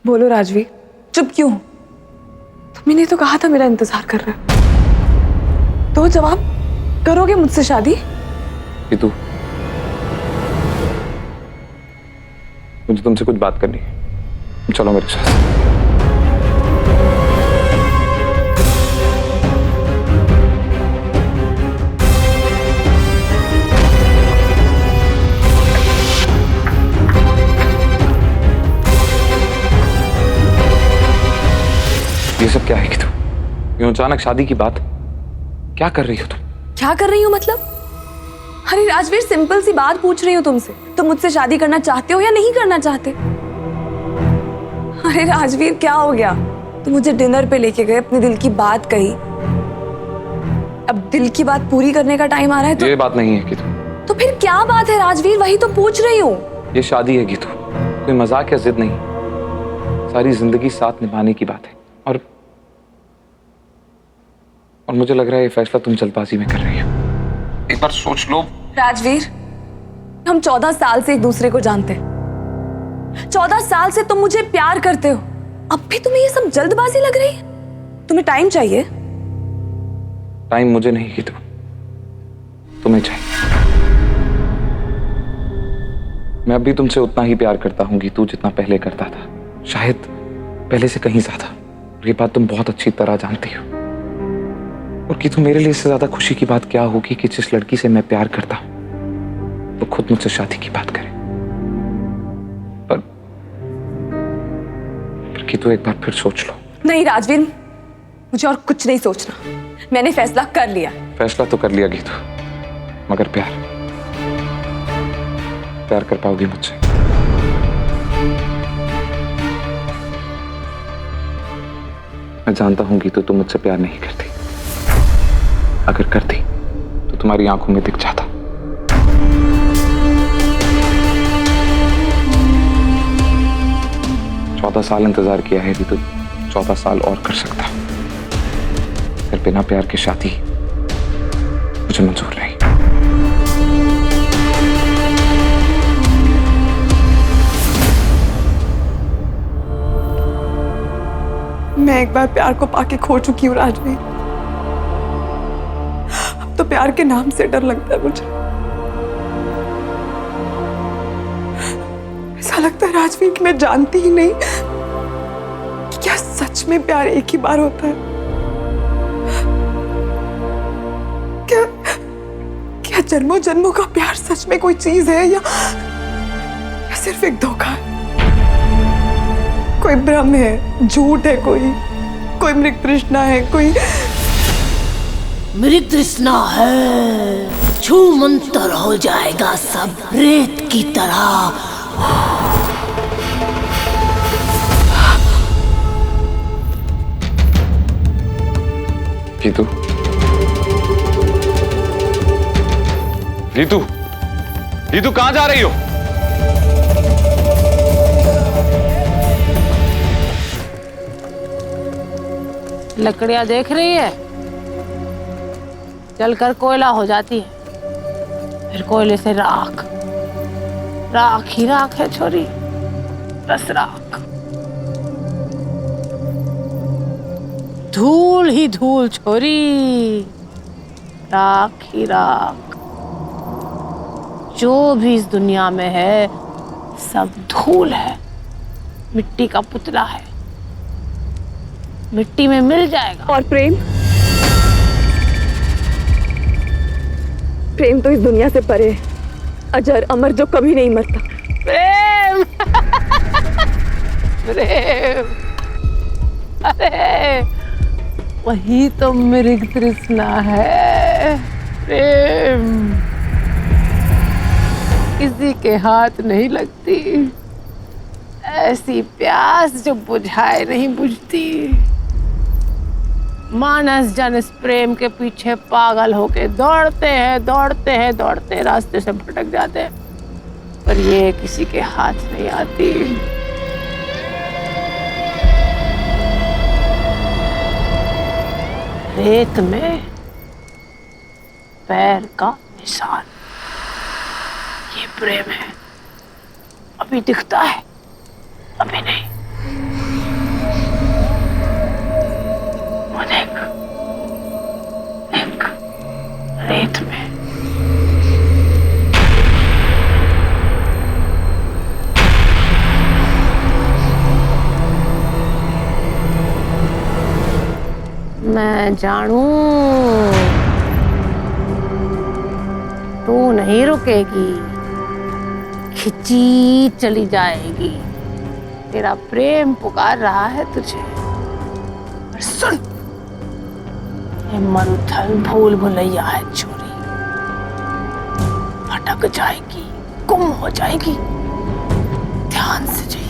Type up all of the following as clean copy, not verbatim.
बोलो राजवीर, चुप क्यों? तुमने तो कहा था मेरा इंतजार कर रहा है। तो जवाब, करोगे मुझसे शादी? तू, मुझे तुमसे कुछ बात करनी है, चलो मेरे साथ। ये सब क्या है कि तुम यूं अचानक शादी की बात क्या कर रही हो तुम? क्या कर रही हूँ मतलब? अरे राजवीर, सिंपल सी बात पूछ रही हूँ तुमसे। तुम मुझसे शादी करना चाहते हो या नहीं करना चाहते? अरे राजवीर, क्या हो गया? तुम मुझे डिनर पे लेके गए, अपने दिल की बात कही। अब दिल की बात पूरी करने का टाइम आ रहा है तो ये बात नहीं है कि तो फिर क्या बात है राजवीर? वही तो पूछ रही हूँ। ये शादी है गीतू, कोई मजाक या जिद नहीं, सारी जिंदगी साथ निभाने की बात है। और मुझे लग रहा है ये फैसला तुम जल्दबाजी में कर रही हो। एक बार सोच लो राजवीर, हम 14 साल से एक दूसरे को जानते हैं। 14 साल से तुम मुझे प्यार करते हो, अब भी तुम्हें ये सब जल्दबाजी लग रही है? तुम्हें टाइम चाहिए? टाइम मुझे नहीं गीतू, तुम्हें चाहिए। मैं अभी तुमसे उतना ही प्यार करता हूँ गीतू जितना पहले करता था, शायद पहले से कहीं ज्यादा। और ये बात तुम बहुत अच्छी तरह जानती हो। और गीतू, मेरे लिए इससे ज्यादा खुशी की बात क्या होगी कि जिस लड़की से मैं प्यार करता हूं वो खुद मुझसे शादी की बात करे। पर गीतू, एक बार फिर सोच लो। नहीं राजवीर, मुझे और कुछ नहीं सोचना। मैंने फैसला कर लिया। फैसला तो कर लिया गीतू, मगर प्यार कर पाओगी मुझसे? मैं जानता हूं गीतू, तुम मुझसे प्यार नहीं करती। अगर करती तो तुम्हारी आंखों में दिख जाता। चौदह साल इंतजार किया है तो 14 साल और कर सकता। फिर बिना प्यार की शादी मुझे मंजूर नहीं। मैं एक बार प्यार को पाके खो चुकी हूँ राजवीर। अब तो प्यार के नाम से डर लगता है मुझे। ऐसा लगता है राजवीर कि मैं जानती ही नहीं कि क्या सच में प्यार एक ही बार होता है। क्या जन्मों जन्मों का प्यार सच में कोई चीज है या सिर्फ एक धोखा है? कोई भ्रम है, झूठ है, कोई मृग तृष्णा है, कोई मृग तृष्णा है। छू मंतर हो जाएगा सब रेत की तरह। गीतू, गीतू, गीतू, कहां जा रही हो? लकड़ियां देख रही है, जलकर कोयला हो जाती है, फिर कोयले से राख। राख ही राख है छोरी, बस राख। धूल ही धूल छोरी, राख ही राख। जो भी इस दुनिया में है सब धूल है, मिट्टी का पुतला है, मिट्टी में मिल जाएगा। और प्रेम? प्रेम तो इस दुनिया से परे है, अजर अमर, जो कभी नहीं मरता। प्रेम प्रेम, अरे वही तो मृग तृष्णा है। प्रेम किसी के हाथ नहीं लगती, ऐसी प्यास जो बुझाए नहीं बुझती। मानस जन इस प्रेम के पीछे पागल होके दौड़ते हैं, रास्ते से भटक जाते हैं, पर ये किसी के हाथ नहीं आती। रेत में पैर का निशान, ये प्रेम है। अभी दिखता है, अभी नहीं। और एक रेत में। मैं जानू तू नहीं रुकेगी, खिंची चली जाएगी। तेरा प्रेम पुकार रहा है तुझे। और सुन, ये मरुथल भूल भुलैया है छोरी, भटक जाएगी, गुम हो जाएगी। ध्यान से जाइयो।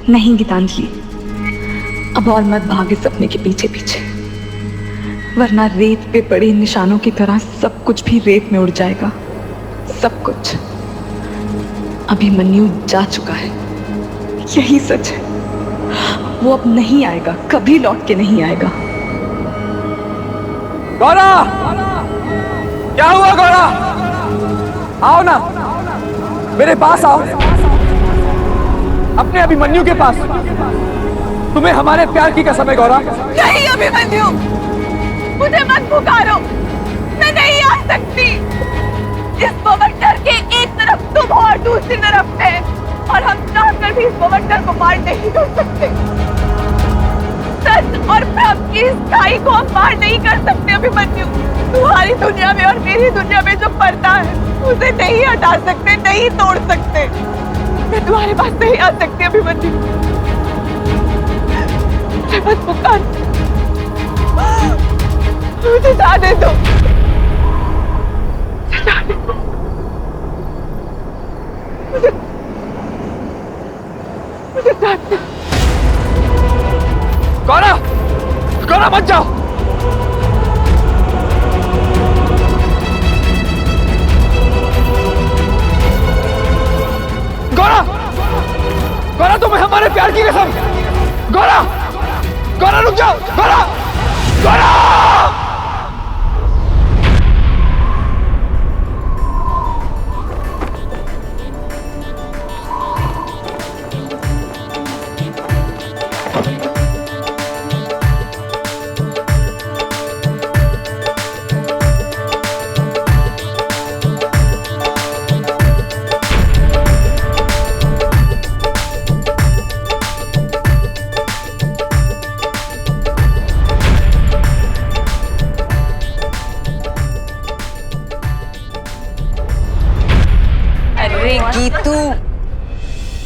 नहीं गीतांजलि, अब और मत भागे सपने के पीछे पीछे, वरना रेत पे पड़े निशानों की तरह सब कुछ भी रेत में उड़ जाएगा। सब कुछ। अभिमन्यु जा चुका है, यही सच है। वो अब नहीं आएगा, कभी लौट के नहीं आएगा। गौरा, क्या हुआ गौरा? आओ ना, मेरे पास आओ, अपने अभिमन्यु के पास। तुम्हें हमारे प्यार की कसम है गौरा। नहीं अभिमन्यु, मुझे मत पुकारो, मैं नहीं आ सकती। इस बवंडर के एक तरफ तुम हो और दूसरी तरफ मैं, और हम चाहकर भी इस बवंडर को पार नहीं कर सकते। सच और भ्रम की इस खाई को हम पार नहीं कर सकते अभिमन्यु। तुम्हारी दुनिया में और मेरी दुनिया में जो पर्दा है, उसे नहीं हटा सकते, नहीं तोड़ सकते। मैं तुम्हारे पास नहीं आ सकती अभिमन्यु, मुझे मत पुकार, मुझे जाने दो, जाने दो। मुझे जाने दो। गौरा, गौरा मत जाओ। गौरा, गौरा तुम्हें हमारे प्यार की कसम। गौरा, गौरा रुक जाओ। गौरा, गौरा। गीतू,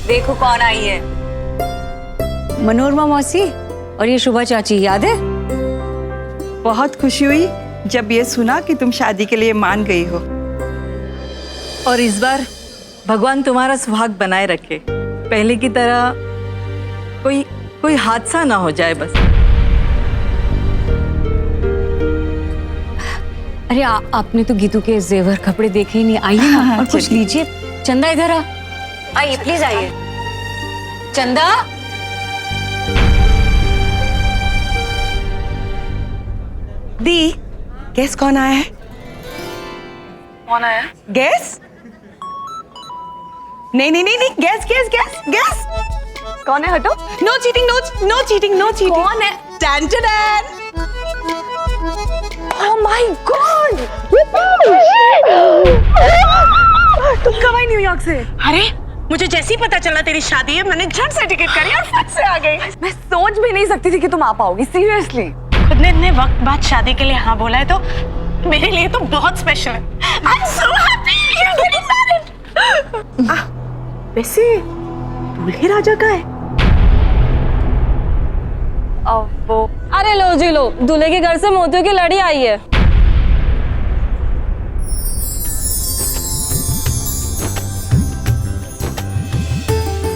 देखो कौन आई है। मनोरमा मौसी और ये शुभा चाची, याद है? बहुत खुशी हुई जब ये सुना कि तुम शादी के लिए मान गई हो। और इस बार भगवान तुम्हारा सुहाग बनाए रखे, पहले की तरह कोई हादसा ना हो जाए बस। अरे आपने तो गीतू के जेवर कपड़े देखे ही नहीं। आइए ना, हाँ, और कुछ चलिए। लीजिए। चंदा इधर आ, आइए प्लीज आइए। चंदा, दी, गैस कौन आया है? कौन आया? गैस? नहीं नहीं नहीं नहीं, गैस गैस गैस गैस। कौन है? हटो। No cheating, no cheating, no cheating. कौन है? टन टन। Oh my God! तुम कब आई न्यूयॉर्क से? अरे मुझे जैसे ही पता चला तेरी शादी है, मैंने झट से टिकट करी और फट से आ गई। मैं सोच भी नहीं सकती थी कि तुम आ पाओगी, सीरियसली। खुद ने इतने वक्त बाद शादी के लिए हाँ बोला है तो मेरे लिए तो बहुत स्पेशल है। I'm so happy you're getting married। वैसे दूल्हे राजा का है? वो अरे लो जी लो, दूल्हे के घर से मोतियों की लड़ी आई है।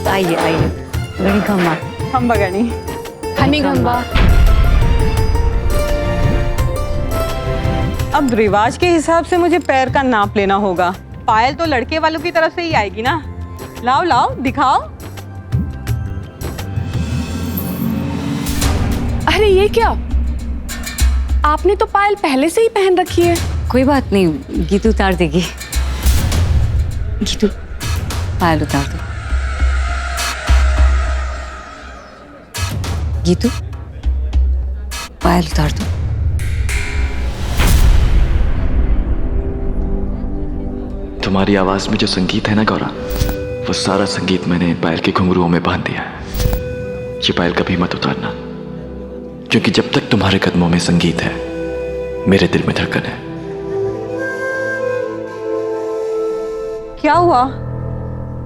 आइए आइए, गणी खम्मा। हम बगनी हनी खंबा। अब रिवाज के हिसाब से मुझे पैर का नाप लेना होगा। पायल तो लड़के वालों की तरफ से ही आएगी ना। लाओ लाओ दिखाओ। अरे ये क्या, आपने तो पायल पहले से ही पहन रखी है। कोई बात नहीं, गीतू उतार देगी। गीतू पायल उतार दो। गीतू पायल उतार दो। तुम्हारी आवाज में जो संगीत है ना गौरा, वो सारा संगीत मैंने पायल के घुंघरुओं में बांध दिया है। ये पायल कभी मत उतारना, क्योंकि जब तक तुम्हारे कदमों में संगीत है, मेरे दिल में धड़कन है। क्या हुआ?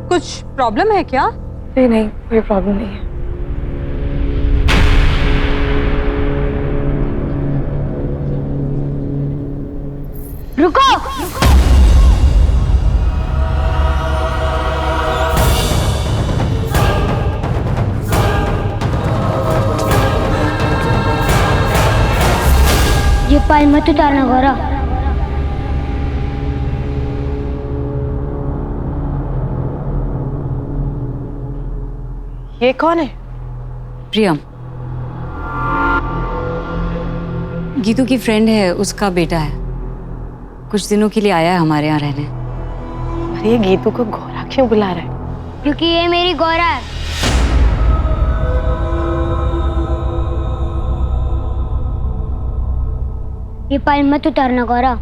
कुछ प्रॉब्लम है क्या? नहीं नहीं, कोई प्रॉब्लम नहीं है। रुको। ये पायल मत उतारना गौरा। ये कौन है? प्रियम, गीतू की फ्रेंड है, उसका बेटा है। कुछ दिनों के लिए आया है हमारे यहाँ रहने। अरे ये गीतू को गौरा क्यों बुला रहा है? क्योंकि ये मेरी गौरा है। ये पायल मत उतारना गौरा।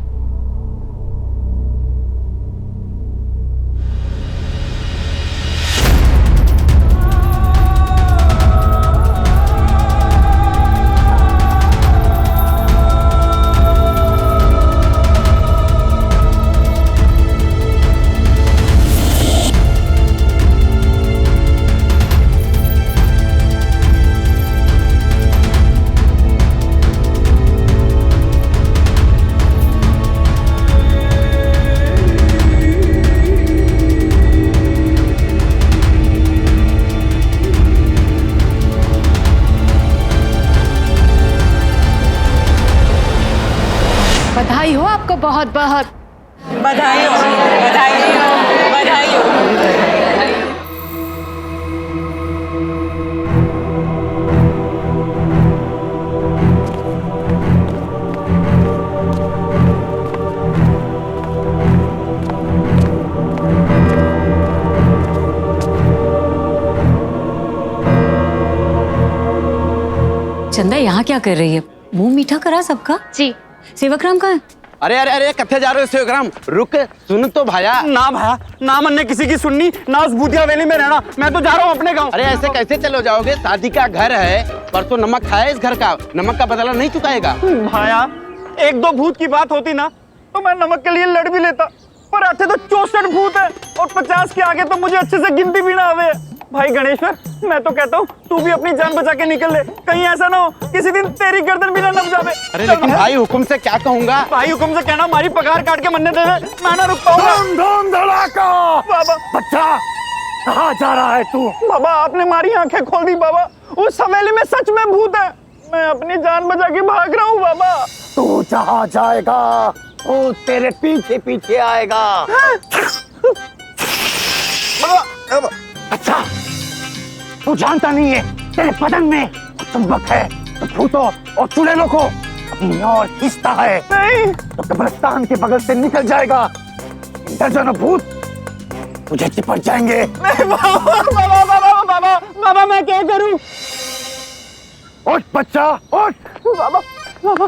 बधाई हो आपको, बहुत बहुत बधाई हो, बधाई हो, बधाई हो। चंदा यहाँ क्या कर रही है? मुंह मीठा करा सबका। जी। सेवकराम कहाँ है? अरे अरे अरे कत्थे जा रहे हो सेवकराम? रुक, सुन तो भाया। ना भाया, ना मैंने किसी की सुननी, ना उस भूतिया वैली में रहना। मैं तो जा रहा हूँ अपने गांव। अरे ऐसे कैसे चलो जाओगे? शादी का घर है, परसों नमक खाया इस घर का, नमक का बदला नहीं चुकाएगा। भाया, एक दो भूत की बात होती ना तो मैं नमक के लिए लड़ भी लेता, पर अच्छे तो 64 भूत है और 50 के आगे तो मुझे अच्छे से गिनती भी ना आवे। भाई गणेश्वर, मैं तो कहता हूँ तू भी अपनी जान बचा के निकल ले, कहीं ऐसा ना हो किसी दिन तेरी गर्दन भी ना नब जावे। अरे लेकिन भाई हुक्म से क्या कहूँगा? भाई हुक्म से कहना हमारी पगार काट के मरने दे, मैं ना रुक पाऊंगा। धूम धड़ाका। बाबा बच्चा, कहाँ जा रहा है तू? बाबा आपने हमारी आंखें खोल दी बाबा, उस हवेली में सच में भूत है। मैं अपनी जान बचा के भाग रहा हूँ बाबा। तू जहाँ जाएगा वो तेरे पीछे पीछे आएगा। अच्छा, तू जानता नहीं है तेरे बदन में चुंबक है, तो भूतों और चुड़ैलों को अपनी ओर खींचता है। नहीं। तो कब्रिस्तान के बगल से निकल जाएगा, दर्जनों भूत तुझे चिपट जाएंगे। नहीं बाबा, बाबा बाबा बाबा बाबा मैं क्या करूं? उठ बच्चा उठ। बाबा बाबा,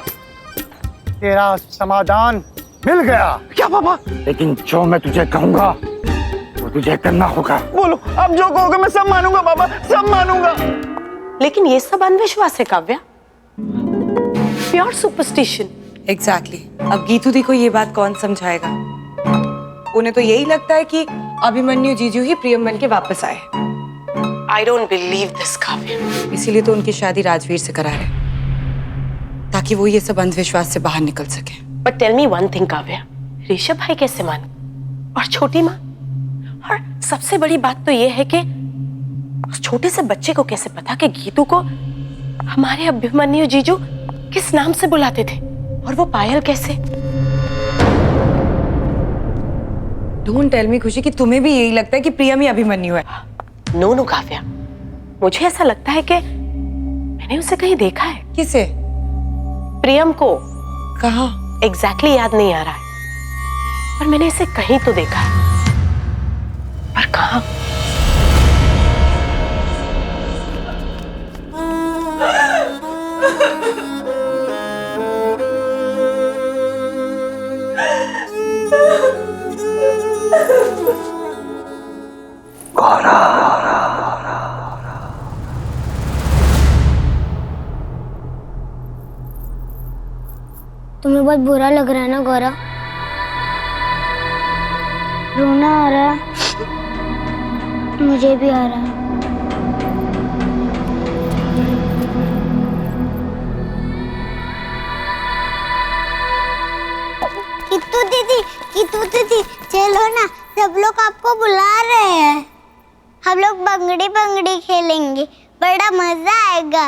तेरा समाधान मिल गया। क्या बाबा? लेकिन जो मैं तुझे कहूंगा वो तुझे करना होगा। बोलो, अब जो कहोगे मैं सब मानूंगा बाबा, सब मानूंगा। लेकिन ये सब अंधविश्वास है काव्या, प्योर सुपरस्टिशन। एग्जैक्टली। अब गीतू दी को ये बात कौन समझाएगा? उन्हें तो यही लगता है कि अभिमन्यु जीजू ही प्रियम बन के वापस आए। I don't believe this, Kavya. इसीलिए तो उनकी शादी राजवीर से करा रहे, ताकि वो ये सब अंधविश्वास से बाहर निकल सके। But tell me one thing, Kavya, Rishabh भाई कैसे मान और छोटी माँ? और सबसे बड़ी बात तो ये है कि उस छोटे से बच्चे को कैसे पता कि गीतू को हमारे अभिमन्यु जीजू किस नाम से बुलाते थे, और वो पायल कैसे? डोंट टेल मी खुशी कि तुम्हें भी यही लगता है कि प्रियम ही अभिमन्यु है। नो नो काव्या, मुझे ऐसा लगता है कि मैंने उसे कहीं देखा है। किसे? प्रियम को। कहाँ? एग्जैक्टली याद नहीं आ रहा है, पर मैंने इसे कहीं तो देखा है, पर कहाँ? तुम्हें बहुत बुरा लग रहा है ना गौरा? रोना आ रहा है? मुझे भी आ रहा है। किट्टू दीदी चलो ना, सब लोग आपको बुला रहे हैं। हम लोग बंगड़ी बंगड़ी खेलेंगे, बड़ा मजा आएगा।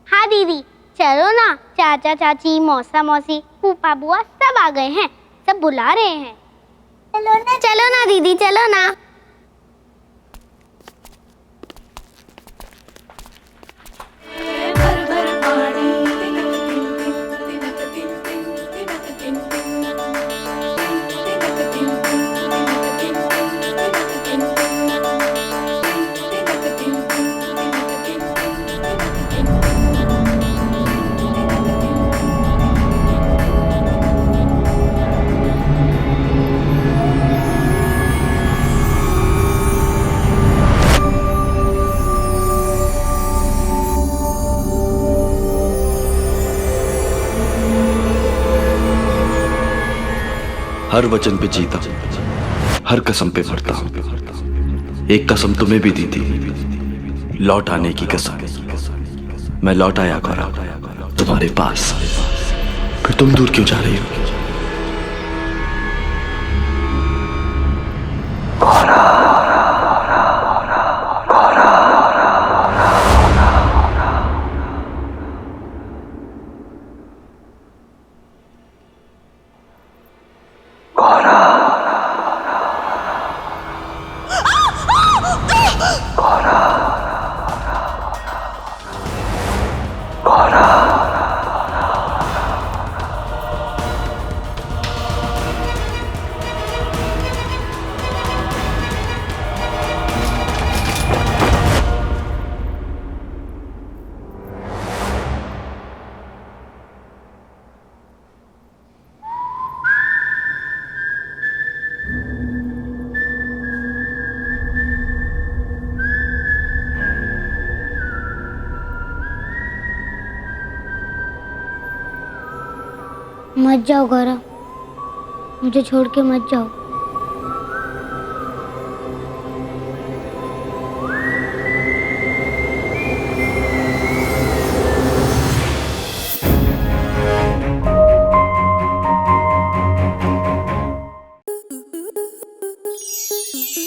हाँ दीदी चलो ना, चाचा चाची मौसा मौसी फूफा बुआ सब आ गए हैं, सब बुला रहे हैं। चलो ना दीदी चलो ना। हर वचन पे जीता, हर कसम पे मरता। एक कसम तुम्हें भी दी थी, लौट आने की कसम। मैं लौट आया गौरा तुम्हारे पास, फिर तुम दूर क्यों जा रही हो? मत जाओ गौरा, मुझे छोड़ के मत जाओ।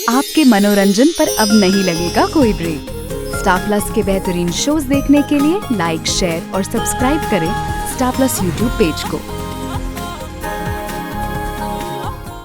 आपके मनोरंजन पर अब नहीं लगेगा कोई ब्रेक। स्टार प्लस के बेहतरीन शोज देखने के लिए लाइक, शेयर और सब्सक्राइब करें स्टार प्लस यूट्यूब पेज को।